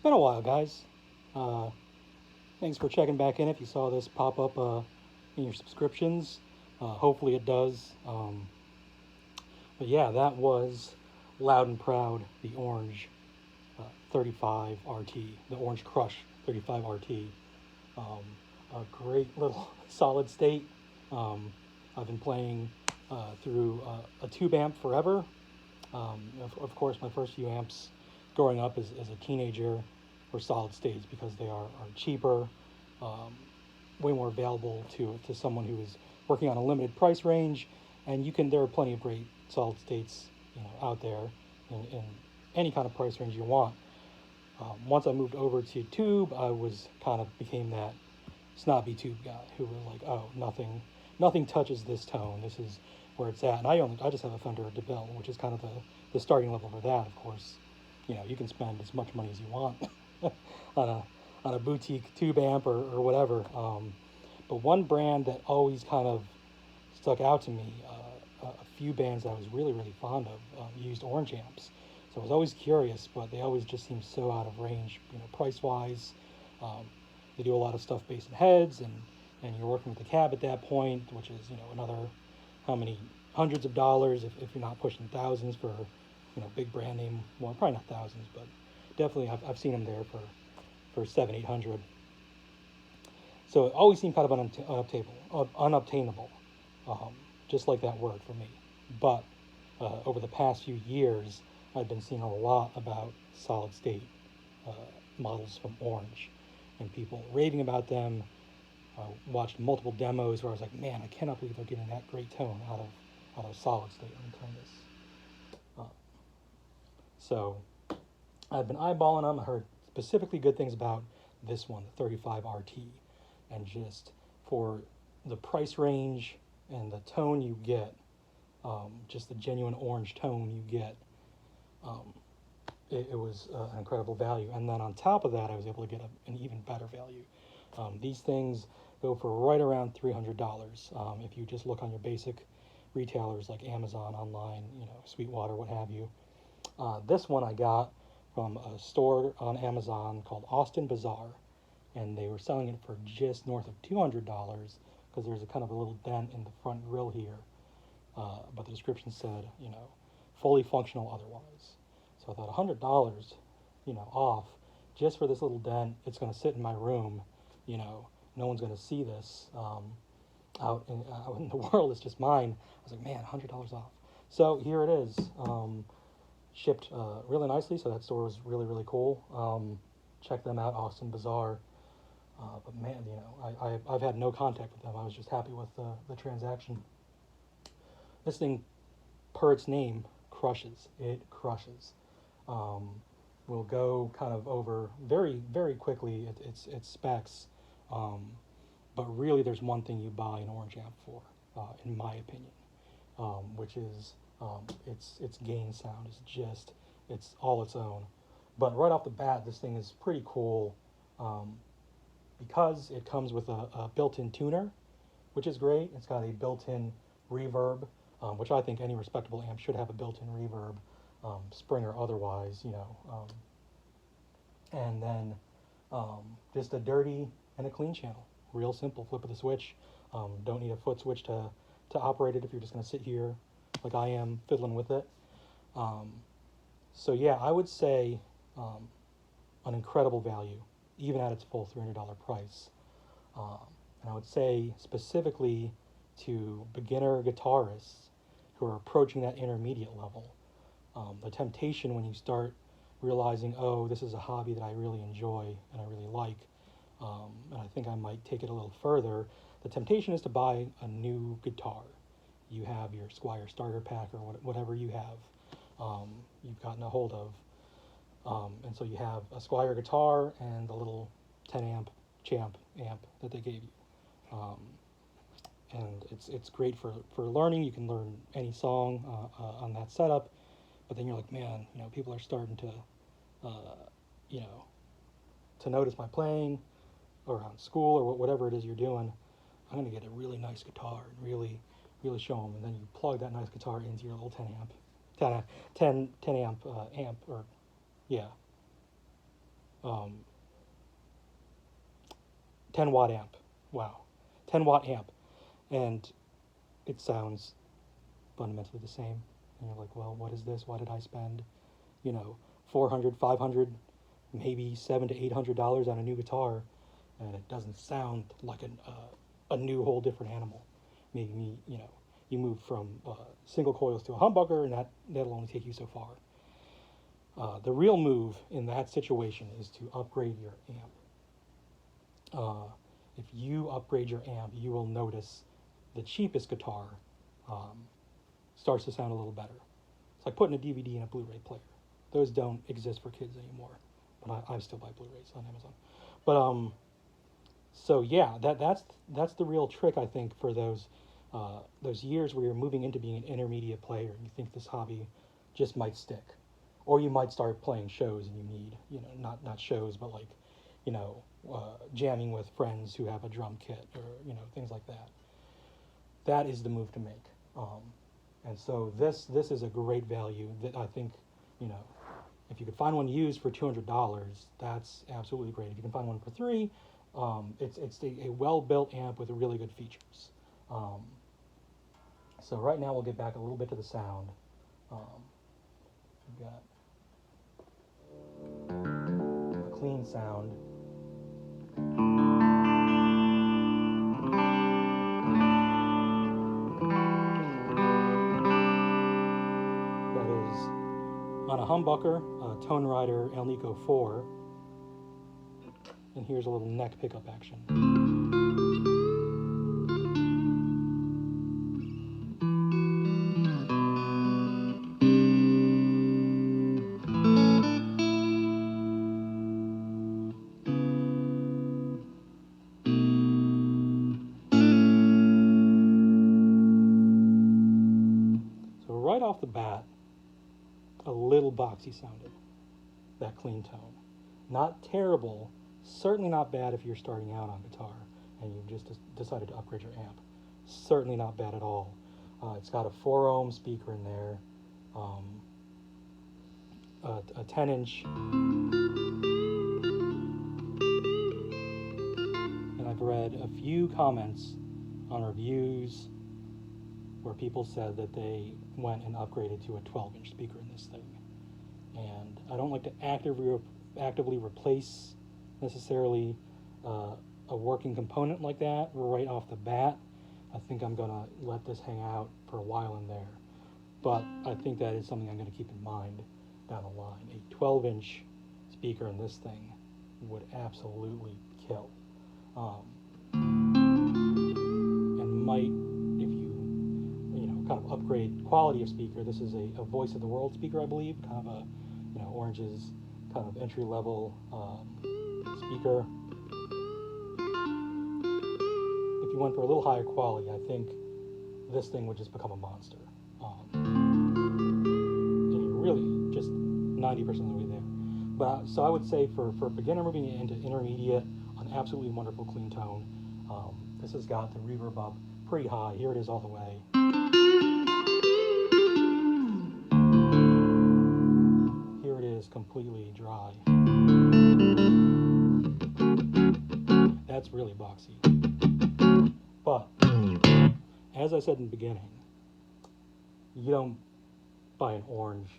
been a while, guys. Uh, Thanks for checking back in. If you saw this pop up in your subscriptions, hopefully it does. But yeah, that was Loud and Proud, the Orange 35 RT, the Orange Crush 35 RT. A great little solid state. I've been playing through a tube amp forever. Of course, my first few amps growing up as a teenager were solid states because they are cheaper, um, way more available to someone who is working on a limited price range, and there are plenty of great solid states out there in any kind of price range you want. Once I moved over to tube, I was kind of became that snobby tube guy who was like, oh, nothing touches this tone. This is where it's at. And I just have a Fender DeVille, which is kind of the starting level for that. Of course, you can spend as much money as you want on a boutique tube amp or whatever. But one brand that always kind of stuck out to me, a few bands that I was really fond of used orange amps. So I was always curious, but they always just seemed so out of range, price wise. They do a lot of stuff based in heads, and you're working with the cab at that point, which is another how many hundreds of dollars if you're not pushing thousands for big brand name. Well, probably not thousands, but definitely I've seen them there for 700-800. So it always seemed kind of unobtainable, just like that word for me. But over the past few years, I've been seeing a lot about solid state models from Orange, and people raving about them. I watched multiple demos where I was like, man, I cannot believe they're getting that great tone out of solid state. Let me turn this. So I've been eyeballing them. I heard specifically good things about this one, the 35 RT, and just for the price range and the tone you get, just the genuine orange tone you get, it was an incredible value. And then on top of that, I was able to get an even better value. These things go for right around $300 if you just look on your basic retailers like Amazon online, Sweetwater, what have you. This one I got from a store on Amazon called Austin Bazaar, and they were selling it for just north of $200 because there's a kind of a little dent in the front grill here. But the description said, fully functional otherwise. So I thought $100, off just for this little dent. It's going to sit in my room. No one's going to see this out in the world. It's just mine. I was like, man, $100 off. So here it is, shipped really nicely. So that store was really cool. Check them out, Austin Bazaar. But man, I've had no contact with them. I was just happy with the transaction. This thing, per its name, crushes. It crushes. We'll go kind of over very quickly its specs. But really, there's one thing you buy an orange amp for, in my opinion, which is its gain sound. It's all its own. But right off the bat, this thing is pretty cool because it comes with a built-in tuner, which is great. It's got a built-in reverb, which I think any respectable amp should have a built-in reverb, spring or otherwise, and then just a dirty and a clean channel. Real simple, flip of the switch. Don't need a foot switch to operate it if you're just going to sit here like I am fiddling with it. So yeah, I would say an incredible value, even at its full $300 price. And I would say specifically to beginner guitarists who are approaching that intermediate level, the temptation when you start realizing, oh, this is a hobby that I really enjoy and I really like, and I think I might take it a little further, the temptation is to buy a new guitar. You have your Squier starter pack or whatever you have, you've gotten a hold of, and so you have a Squier guitar and the little 10 amp Champ amp that they gave you, and it's great for learning. You can learn any song on that setup, but then you're like, man, people are starting to to notice my playing around school or whatever it is you're doing. I'm going to get a really nice guitar and really show them, and then you plug that nice guitar into your little 10 amp 10 amp amp, or yeah, 10 watt amp. Wow, 10 watt amp, and it sounds fundamentally the same. And you're like, well, what is this? Why did I spend, you know, $400, $500, maybe $700 to $800 on a new guitar, and it doesn't sound like a new whole different animal? Maybe, you know, you move from single coils to a humbucker, and that'll only take you so far. The real move in that situation is to upgrade your amp. If you upgrade your amp, you will notice the cheapest guitar starts to sound a little better. It's like putting a DVD in a Blu-ray player. Those don't exist for kids anymore, but I still buy Blu-rays on Amazon. But so yeah, that's the real trick, I think, for those years where you're moving into being an intermediate player and you think this hobby just might stick, or you might start playing shows and you need, you know, not shows, but like, you know, jamming with friends who have a drum kit, or, you know, things like that. That is the move to make. And so this is a great value that I think, you know, if you could find one used for $200, that's absolutely great. If you can find one for $300, it's a well-built amp with really good features. So right now we'll get back a little bit to the sound. We've got a clean sound. That is on a humbucker, a Tone Rider Alnico 4. And here's a little neck pickup action. So right off the bat, a little boxy sounded, that clean tone. Not terrible, certainly not bad if you're starting out on guitar and you just decided to upgrade your amp. Certainly not bad at all. It's got a 4 ohm speaker in there, a 10-inch, and I've read a few comments on reviews where people said that they went and upgraded to a 12-inch speaker in this thing. And I don't like to actively replace necessarily a working component like that right off the bat. I think I'm going to let this hang out for a while in there. But I think that is something I'm going to keep in mind down the line. A 12-inch speaker in this thing would absolutely kill. And might, if you know, kind of upgrade quality of speaker, this is a voice of the world speaker, I believe, kind of a, you know, Orange's kind of entry-level speaker. If you went for a little higher quality, I think this thing would just become a monster. And you're really just 90% of the way there. But so I would say for beginner moving into intermediate, an absolutely wonderful clean tone. This has got the reverb up pretty high. Here it is all the way. Here it is completely dry. That's really boxy. But, as I said in the beginning, you don't buy an Orange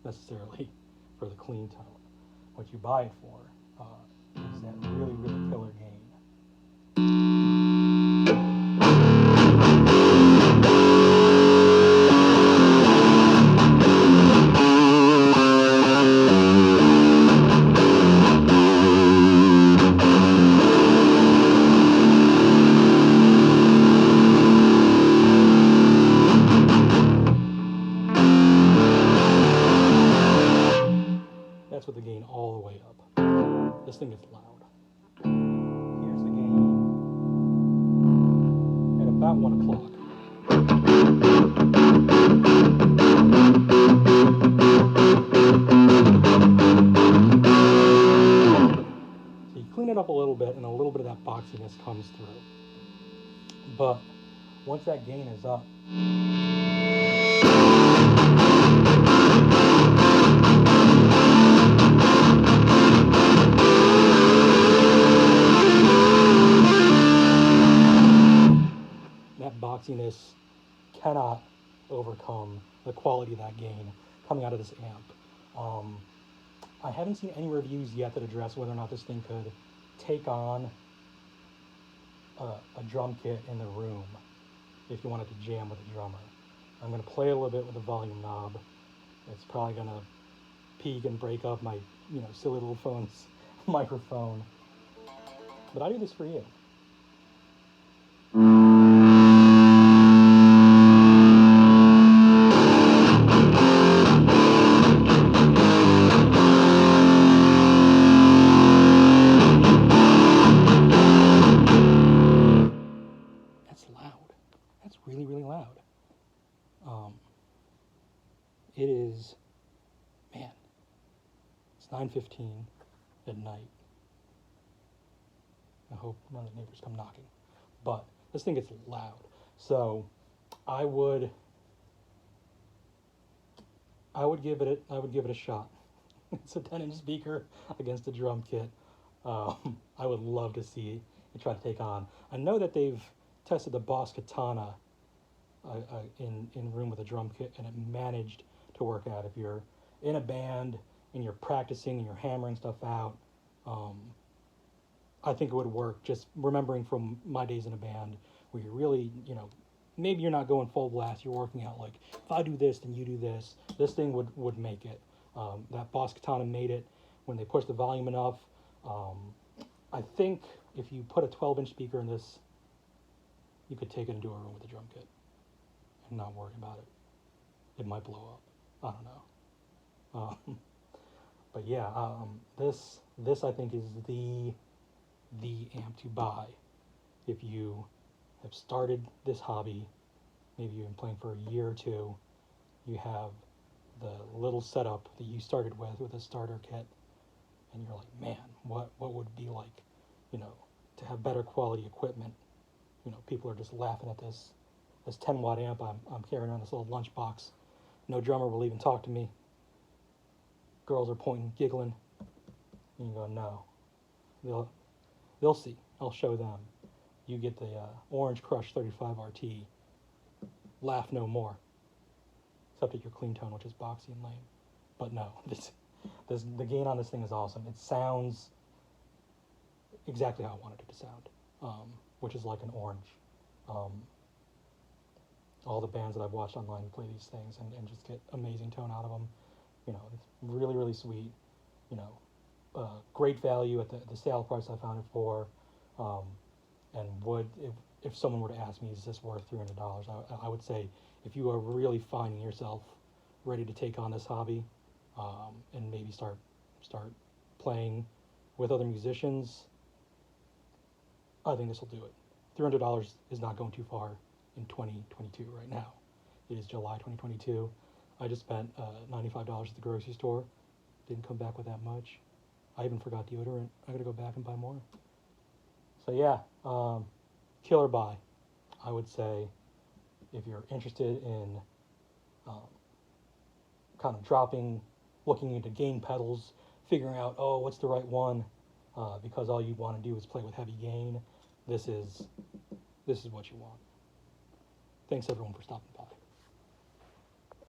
necessarily for the clean tone. What you buy it for is that really, really killer gain. That's with the gain all the way up. This thing is loud. Here's the gain at about 1 o'clock. So you clean it up a little bit and a little bit of that boxiness comes through. But once that gain is up, bassiness cannot overcome the quality of that gain coming out of this amp. I haven't seen any reviews yet that address whether or not this thing could take on a drum kit in the room if you wanted to jam with a drummer. I'm going to play a little bit with the volume knob. It's probably going to peak and break up my, silly little phone's microphone. But I do this for you. That's loud. That's really, really loud. It is, man, it's 9:15 at night. I hope none of the neighbors come knocking. But this thing gets loud. So I would give it a shot. It's a 10-inch speaker against a drum kit. I would love to see it try to take on. I know that they've tested the Boss Katana in room with a drum kit, and it managed to work out. If you're in a band and you're practicing and you're hammering stuff out, I think it would work. Just remembering from my days in a band where you're really, maybe you're not going full blast, you're working out like, if I do this, then you do this. This thing would make it. That Boss Katana made it when they pushed the volume enough. I think if you put a 12-inch speaker in this, you could take it into a room with a drum kit and not worry about it. It might blow up. I don't know. But yeah, this I think is the amp to buy if you have started this hobby. Maybe you've been playing for a year or two. You have the little setup that you started with a starter kit, and you're like, man, what would it be like, to have better quality equipment? People are just laughing at this 10-watt amp I'm carrying around, this little lunchbox. No drummer will even talk to me. Girls are pointing, giggling. And you go, no. They'll see. I'll show them. You get the Orange Crush 35 RT. Laugh no more. Except at your clean tone, which is boxy and lame. But no, the gain on this thing is awesome. It sounds exactly how I wanted it to sound, which is like an orange. All the bands that I've watched online play these things and just get amazing tone out of them. It's really, really sweet. Great value at the sale price I found it for. And if someone were to ask me, is this worth $300? I would say, if you are really finding yourself ready to take on this hobby, and maybe start playing with other musicians, I think this will do it. $300 is not going too far in 2022 right now. It is July 2022. I just spent $95 at the grocery store. Didn't come back with that much. I even forgot deodorant. I gotta go back and buy more. So yeah, killer buy. I would say if you're interested in kind of looking into gain pedals, figuring out, what's the right one, because all you want to do is play with heavy gain, this is what you want. Thanks everyone for stopping by.